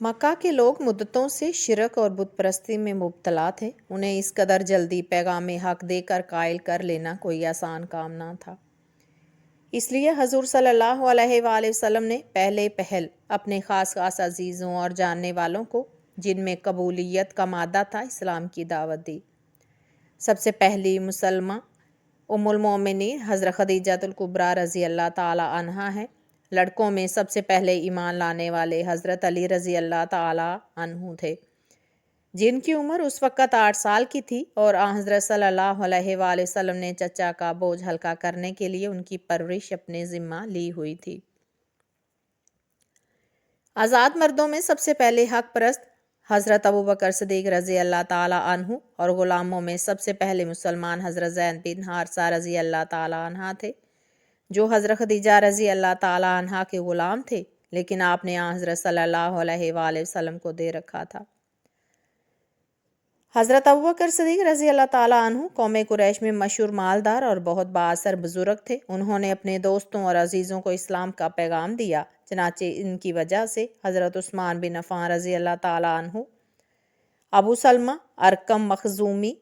مکہ کے لوگ مدتوں سے شرک اور بت پرستی میں مبتلا تھے۔ انہیں اس قدر جلدی پیغام حق دے کر قائل کر لینا کوئی آسان کام نہ تھا۔ اس لیے حضور صلی اللہ علیہ وآلہ وسلم نے پہلے پہل اپنے خاص عزیزوں اور جاننے والوں کو، جن میں قبولیت کا مادہ تھا، اسلام کی دعوت دی۔ سب سے پہلی مسلمہ ام المومنین حضرت خدیجہ الکبریٰ رضی اللہ تعالی عنہا ہے۔ لڑکوں میں سب سے پہلے ایمان لانے والے حضرت علی رضی اللہ تعالی عنہ تھے، جن کی عمر اس وقت 8 سال کی تھی، اور حضرت صلی اللہ علیہ وآلہ وسلم نے چچا کا بوجھ ہلکا کرنے کے لیے ان کی پرورش اپنے ذمہ لی ہوئی تھی۔ آزاد مردوں میں سب سے پہلے حق پرست حضرت ابوبکر صدیق رضی اللہ تعالی عنہ، اور غلاموں میں سب سے پہلے مسلمان حضرت زید بن حارثہ رضی اللہ تعالی عنہ تھے، جو حضرت خدیجہ رضی اللہ تعالی عنہ کے غلام تھے، لیکن آپ نے حضرت صلی اللہ علیہ وآلہ وسلم کو دے رکھا تھا۔ حضرت ابوبکر صدیق رضی اللہ تعالیٰ عنہ قوم قریش میں مشہور مالدار اور بہت بااثر بزرگ تھے۔ انہوں نے اپنے دوستوں اور عزیزوں کو اسلام کا پیغام دیا، چنانچہ ان کی وجہ سے حضرت عثمان بن عفان رضی اللہ تعالیٰ عنہ، ابو سلمہ، ارقم مخزومی،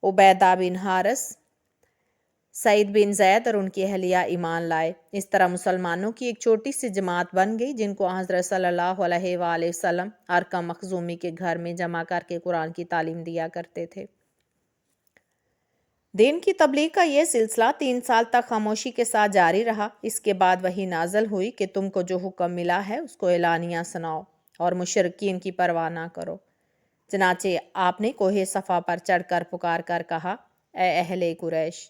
عبیدہ بن حارث، سعید بن زید اور ان کی اہلیہ ایمان لائے۔ اس طرح مسلمانوں کی ایک چھوٹی سی جماعت بن گئی، جن کو حضرت صلی اللہ علیہ وآلہ وسلم ارقم مخزومی کے گھر میں جمع کر کے قرآن کی تعلیم دیا کرتے تھے۔ دین کی تبلیغ کا یہ سلسلہ 3 سال تک خاموشی کے ساتھ جاری رہا۔ اس کے بعد وحی نازل ہوئی کہ تم کو جو حکم ملا ہے اس کو اعلانیہ سناؤ اور مشرکین کی پرواہ نہ کرو۔ چنانچہ آپ نے کوہ صفا پر چڑھ کر پکار کر کہا، اے اہل قریش،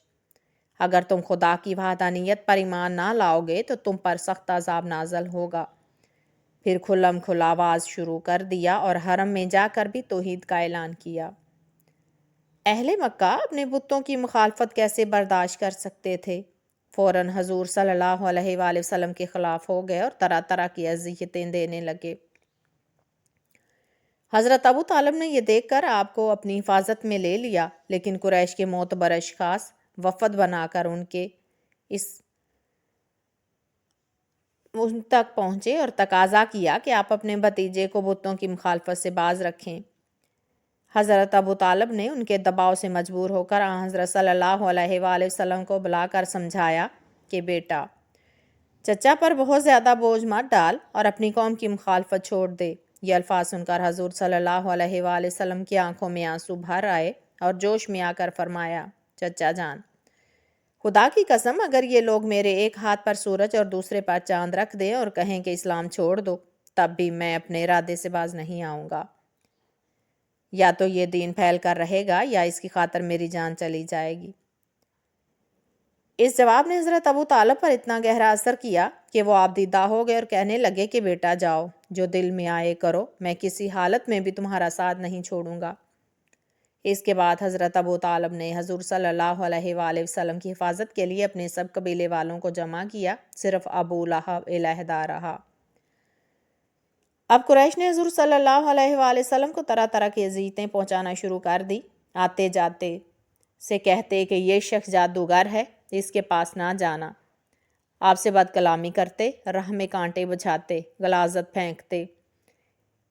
اگر تم خدا کی وحدانیت پر ایمان نہ لاؤ گے تو تم پر سخت عذاب نازل ہوگا۔ پھر کھلم کھلا آواز شروع کر دیا اور حرم میں جا کر بھی توحید کا اعلان کیا۔ اہل مکہ اپنے بتوں کی مخالفت کیسے برداشت کر سکتے تھے؟ فوراً حضور صلی اللہ علیہ وآلہ وسلم کے خلاف ہو گئے اور طرح طرح کی اذیتیں دینے لگے۔ حضرت ابو طالب نے یہ دیکھ کر آپ کو اپنی حفاظت میں لے لیا، لیکن قریش کے معتبر اشخاص وفد بنا کر ان تک پہنچے اور تقاضا کیا کہ آپ اپنے بھتیجے کو بتوں کی مخالفت سے باز رکھیں۔ حضرت ابو طالب نے ان کے دباؤ سے مجبور ہو کر حضرت صلی اللہ علیہ وآلہ وسلم کو بلا کر سمجھایا کہ بیٹا، چچا پر بہت زیادہ بوجھ مت ڈال اور اپنی قوم کی مخالفت چھوڑ دے۔ یہ الفاظ سن کر حضور صلی اللہ علیہ وآلہ وسلم کی آنکھوں میں آنسو بھر آئے اور جوش میں آ کر فرمایا، چچا جان، خدا کی قسم، اگر یہ لوگ میرے ایک ہاتھ پر سورج اور دوسرے پر چاند رکھ دیں اور کہیں کہ اسلام چھوڑ دو، تب بھی میں اپنے ارادے سے باز نہیں آؤں گا۔ یا تو یہ دین پھیل کر رہے گا یا اس کی خاطر میری جان چلی جائے گی۔ اس جواب نے حضرت ابو طالب پر اتنا گہرا اثر کیا کہ وہ آپ دیدہ ہو گئے اور کہنے لگے کہ بیٹا جاؤ، جو دل میں آئے کرو، میں کسی حالت میں بھی تمہارا ساتھ نہیں چھوڑوں گا۔ اس کے بعد حضرت ابو طالب نے حضور صلی اللہ علیہ وآلہ وسلم کی حفاظت کے لیے اپنے سب قبیلے والوں کو جمع کیا، صرف ابو لہب علیحدہ رہا۔ اب قریش نے حضور صلی اللہ علیہ وآلہ وسلم کو طرح طرح کی اذیتیں پہنچانا شروع کر دی۔ آتے جاتے سے کہتے کہ یہ شخص جادوگر ہے، اس کے پاس نہ جانا۔ آپ سے بد کلامی کرتے، راہ میں کانٹے بچھاتے، غلاظت پھینکتے۔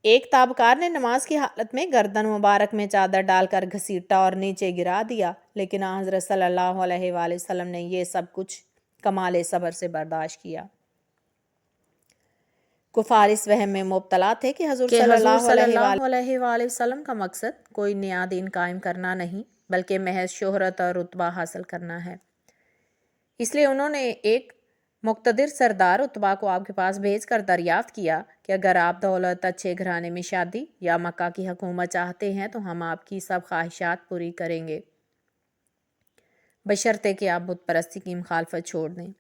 ایک تابکار نے نماز کی حالت میں گردن مبارک میں چادر ڈال کر گھسیٹا اور نیچے گرا دیا، لیکن حضرت صلی اللہ علیہ وآلہ وسلم نے یہ سب کچھ کمال صبر سے برداشت کیا۔ کفار اس وہم میں مبتلا تھے کہ حضور صلی اللہ علیہ وآلہ وسلم کا مقصد کوئی نیا دین قائم کرنا نہیں، بلکہ محض شہرت اور رتبہ حاصل کرنا ہے۔ اس لیے انہوں نے ایک مقتدر سردار عتبہ کو آپ کے پاس بھیج کر دریافت کیا کہ اگر آپ دولت، اچھے گھرانے میں شادی یا مکہ کی حکومت چاہتے ہیں تو ہم آپ کی سب خواہشات پوری کریں گے، بشرطے کہ آپ بت پرستی کی مخالفت چھوڑ دیں۔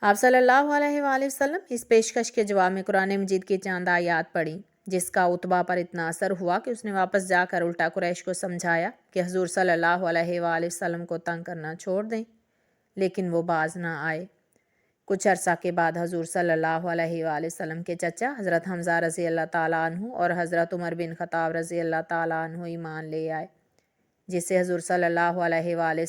آپ صلی اللہ علیہ وآلہ وسلم اس پیشکش کے جواب میں قرآن مجید کی چند آیات پڑھی، جس کا عتبہ پر اتنا اثر ہوا کہ اس نے واپس جا کر الٹا قریش کو سمجھایا کہ حضور صلی اللہ علیہ وآلہ وسلم کو تنگ کرنا چھوڑ دیں، لیکن وہ باز نہ آئے۔ کچھ عرصہ کے بعد حضور صلی اللہ علیہ وآلہ وسلم کے چچا حضرت حمزہ رضی اللہ تعالیٰ عنہ اور حضرت عمر بن خطاب رضی اللہ تعالیٰ عنہ ایمان لے آئے، جس سے حضور صلی اللہ علیہ وآلہ